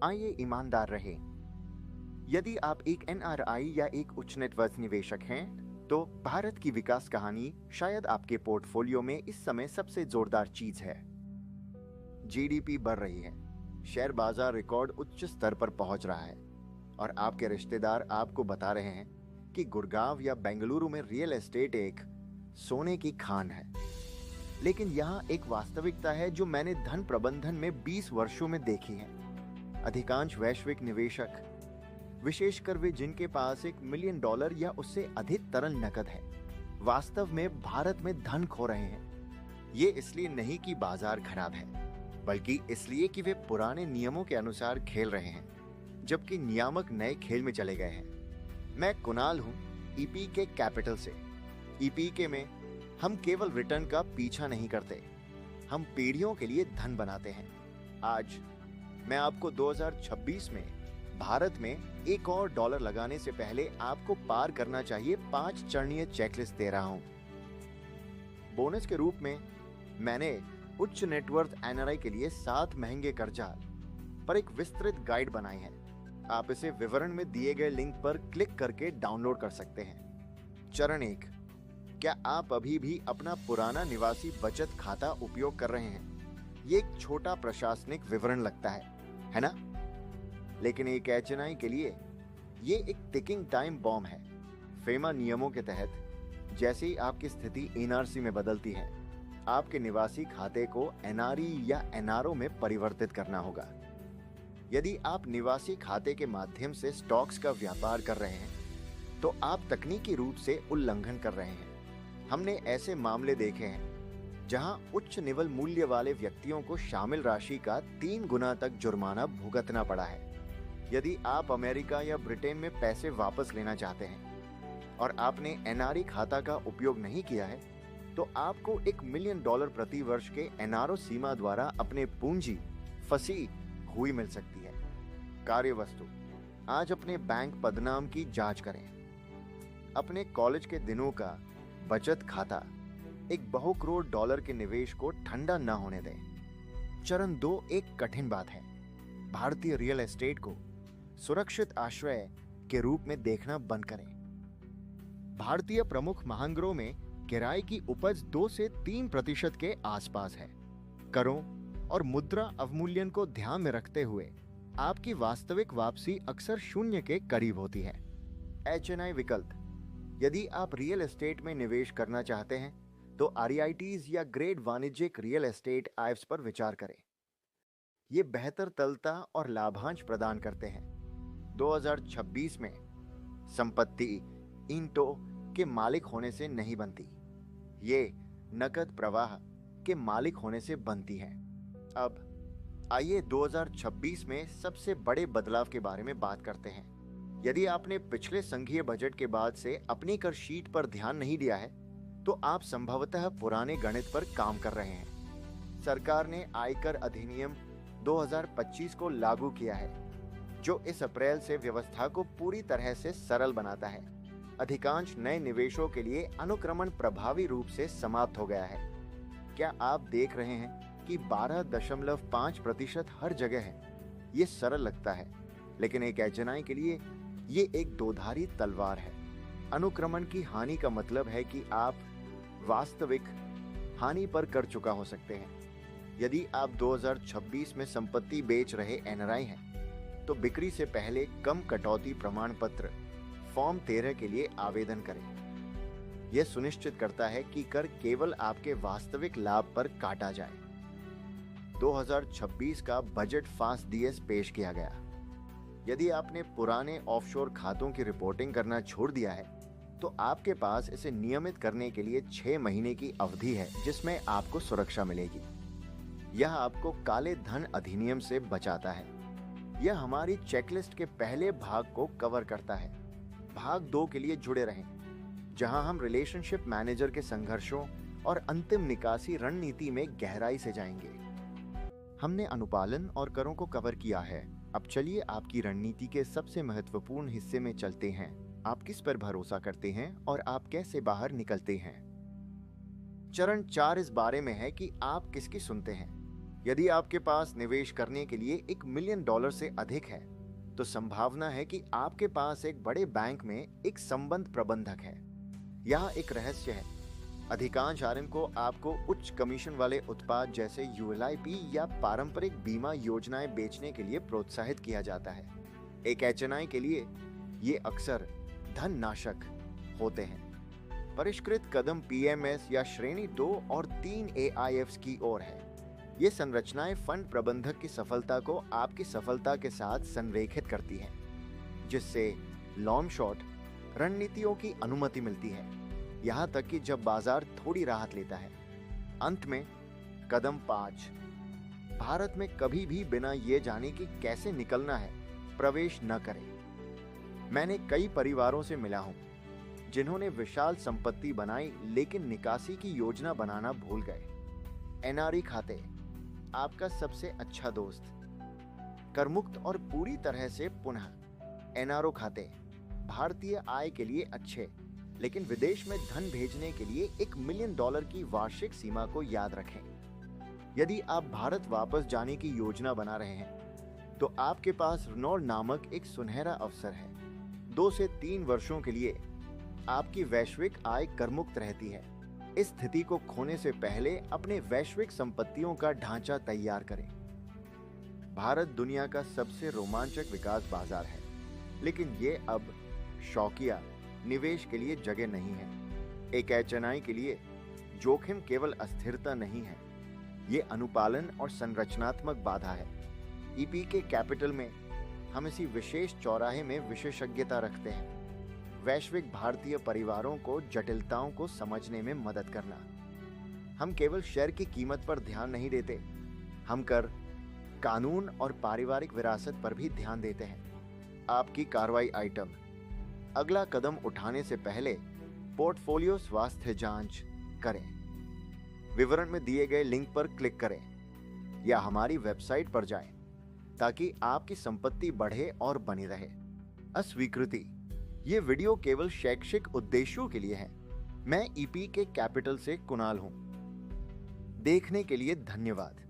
आइए ईमानदार रहें। यदि आप एक एनआरआई या एक उच्च नेटवर्थ निवेशक हैं, तो भारत की विकास कहानी शायद आपके पोर्टफोलियो में इस समय सबसे जोरदार चीज है। जीडीपी बढ़ रही है, शेयर बाजार रिकॉर्ड उच्च स्तर पर पहुंच रहा है, और आपके रिश्तेदार आपको बता रहे हैं कि गुड़गांव या बेंगलुरु में रियल एस्टेट एक सोने की खान है। लेकिन यहाँ एक वास्तविकता है जो मैंने धन प्रबंधन में 20 वर्षों में देखी है। अधिकांश वैश्विक निवेशक, विशेषकर वे जिनके पास $1 मिलियन या उससे अधिक तरल नकद है, वास्तव में भारत में धन खो रहे हैं। ये इसलिए नहीं कि बाजार खराब है, बल्कि इसलिए कि वे पुराने नियमों के अनुसार खेल रहे हैं, जबकि नियामक नए खेल में चले गए हैं। मैं कुणाल हूं, ईपीके कैपिटल से। ईपीके में हम केवल रिटर्न का पीछा नहीं करते, हम पीढ़ियों के लिए धन बनाते हैं। आज मैं आपको 2026 में भारत में एक और डॉलर लगाने से पहले आपको पार करना चाहिए 5 चरणीय चेकलिस्ट दे रहा हूं। बोनस के रूप में मैंने उच्च नेटवर्थ एनआरआई के लिए 7 महंगे कर्जा पर एक विस्तृत गाइड बनाई है। आप इसे विवरण में दिए गए लिंक पर क्लिक करके डाउनलोड कर सकते हैं। चरण 1, क्या आप अभी भी अपना पुराना निवासी बचत खाता उपयोग कर रहे हैं? ये एक छोटा प्रशासनिक विवरण लगता है ना? लेकिन एक एचएनआई के लिए ये एक टिकिंग टाइम बॉम्ब है। फेमा नियमों के तहत जैसे ही आपकी स्थिति एनआरसी में बदलती है, आपके निवासी खाते को एनआरई या एनआरओ में परिवर्तित करना होगा। यदि आप निवासी खाते के माध्यम से स्टॉक्स का व्यापार कर रहे हैं, तो आप तकनीकी रूप से उल्लंघन कर रहे हैं। हमने ऐसे मामले देखे हैं जहां उच्च निवल मूल्य वाले व्यक्तियों को शामिल राशि का 3 गुना तक जुर्माना भुगतना पड़ा है। यदि आप अमेरिका या ब्रिटेन में पैसे वापस लेना चाहते हैं और आपने एनआरई खाता का उपयोग नहीं किया है, तो आपको $1 मिलियन प्रति वर्ष के एनआरओ सीमा द्वारा अपने पूंजी फंसी हुई मिल सकती है। कार्यवस्तु: आज अपने बैंक पदनाम की जांच करें। अपने कॉलेज के दिनों का बचत खाता एक बहु करोड़ डॉलर के निवेश को ठंडा न होने दें। चरण 2 एक कठिन बात है। भारतीय रियल एस्टेट को सुरक्षित आश्रय के रूप में देखना बंद करें। भारतीय प्रमुख महानगरों में किराए की उपज 2 से 3% के आसपास है। करों और मुद्रा अवमूल्यन को ध्यान में रखते हुए आपकी वास्तविक वापसी अक्सर शून्य के करीब होती है। एचएनआई विकल्प: यदि आप रियल एस्टेट में निवेश करना चाहते हैं, तो आरईआईटीज या ग्रेड वाणिज्यिक रियल एस्टेट आईएफएस पर विचार करें। ये बेहतर तरलता और लाभांश प्रदान करते हैं। 2026 में संपत्ति ईंटों के मालिक होने से नहीं बनती, ये नकद प्रवाह के मालिक होने से बनती है। अब आइए 2026 में सबसे बड़े बदलाव के बारे में बात करते हैं। यदि आपने पिछले संघीय बजट के बाद से अपनी कर शीट पर ध्यान नहीं दिया है, तो आप संभवतः पुराने गणित पर काम कर रहे हैं। सरकार ने आयकर अधिनियम 2025 को लागू किया है, जो इस अप्रैल से व्यवस्था को पूरी तरह से सरल बनाता है। अधिकांश नए निवेशों के लिए अनुक्रमण प्रभावी रूप से समाप्त हो गया है। क्या आप देख रहे हैं कि 12.5% हर जगह है? ये सरल लगता है, लेकिन एक एचएनआई के लिए ये एक दोधारी तलवार है। अनुक्रमण की हानि का मतलब है कि आप वास्तविक हानि पर कर चुका हो सकते हैं। यदि आप 2026 में संपत्ति बेच रहे एनआरआई हैं, तो बिक्री से पहले कम कटौती प्रमाण पत्र फॉर्म 13 के लिए आवेदन करें। यह सुनिश्चित करता है कि कर केवल आपके वास्तविक लाभ पर काटा जाए। 2026 का बजट फास्ट डीएस पेश किया गया। यदि आपने पुराने ऑफशोर खातों की रिपोर्टिंग करना छोड़ दिया है, तो आपके पास इसे नियमित करने के लिए 6 महीने की अवधि है, जिसमें आपको सुरक्षा मिलेगी। यह आपको काले धन अधिनियम से बचाता है। यह हमारी चेकलिस्ट के पहले भाग को कवर करता है। भाग 2 के लिए जुड़े रहें, जहां हम रिलेशनशिप मैनेजर के संघर्षों और अंतिम निकासी रणनीति में गहराई से जाएंगे। हमने अनुपालन और करों को कवर किया है। अब चलिए आपकी रणनीति के सबसे महत्वपूर्ण हिस्से में चलते हैं। आप किस पर भरोसा करते हैं और आप कैसे बाहर निकलते हैं। चरण 4 इस बारे में है कि आप किसकी सुनते हैं। यदि आपके पास निवेश करने के लिए $1 मिलियन से अधिक है, तो संभावना है कि आपके पास एक बड़े बैंक में एक संबंध प्रबंधक है। यहाँ एक रहस्य है, अधिकांश आरएम को आपको उच्च कमीशन वाले उत्पाद जैसे यूएलआईपी या पारंपरिक बीमा योजनाएं बेचने के लिए प्रोत्साहित किया जाता है। एक एचएनआई के लिए ये अक्सर धन नाशक होते हैं। परिष्कृत कदम पीएमएस या श्रेणी 2 और 3 एआईएफ्स की ओर है। ये संरचनाएं फंड प्रबंधक की सफलता को आपकी सफलता के साथ संरेखित करती हैं, जिससे लॉन्ग शॉर्ट रणनीतियों की अनुमति मिलती है, यहां तक कि जब बाजार थोड़ी राहत लेता है। अंत में कदम 5, भारत में कभी भी बिना ये जाने कि कैसे निकलना है प्रवेश न करें। मैंने कई परिवारों से मिला हूं जिन्होंने विशाल संपत्ति बनाई लेकिन निकासी की योजना बनाना भूल गए। एनआरई खाते आपका सबसे अच्छा दोस्त। करमुक्त और पूरी तरह से पुनः एनआरओ खाते भारतीय आय के लिए अच्छे, लेकिन विदेश में धन भेजने के लिए $1 मिलियन की वार्षिक सीमा को याद रखें। यदि आप भारत वापस जाने की योजना बना रहे हैं, तो आपके पास रेनॉल्ड नामक एक सुनहरा अवसर है। 2 से 3 वर्षों के लिए आपकी वैश्विक आय करमुक्त रहती है। इस स्थिति को खोने से पहले अपने वैश्विक संपत्तियों का ढांचा तैयार करें। भारत दुनिया का सबसे रोमांचक विकास बाजार है, लेकिन ये अब शौकिया निवेश के लिए जगह नहीं है। एक एचएनआई के लिए जोखिम केवल अस्थिरता नहीं है, ये अनुपालन और संरचनात्मक बाधा है। ईपीके कैपिटल में हम इसी विशेष चौराहे में विशेषज्ञता रखते हैं, वैश्विक भारतीय परिवारों को जटिलताओं को समझने में मदद करना। हम केवल शेयर की कीमत पर ध्यान नहीं देते, हम कर, कानून और पारिवारिक विरासत पर भी ध्यान देते हैं। आपकी कार्रवाई आइटम: अगला कदम उठाने से पहले पोर्टफोलियो स्वास्थ्य जांच करें। विवरण में दिए गए लिंक पर क्लिक करें या हमारी वेबसाइट पर जाएं, ताकि आपकी संपत्ति बढ़े और बनी रहे। अस्वीकृति: ये वीडियो केवल शैक्षिक उद्देश्यों के लिए है। मैं ईपीके कैपिटल से कुणाल हूं। देखने के लिए धन्यवाद।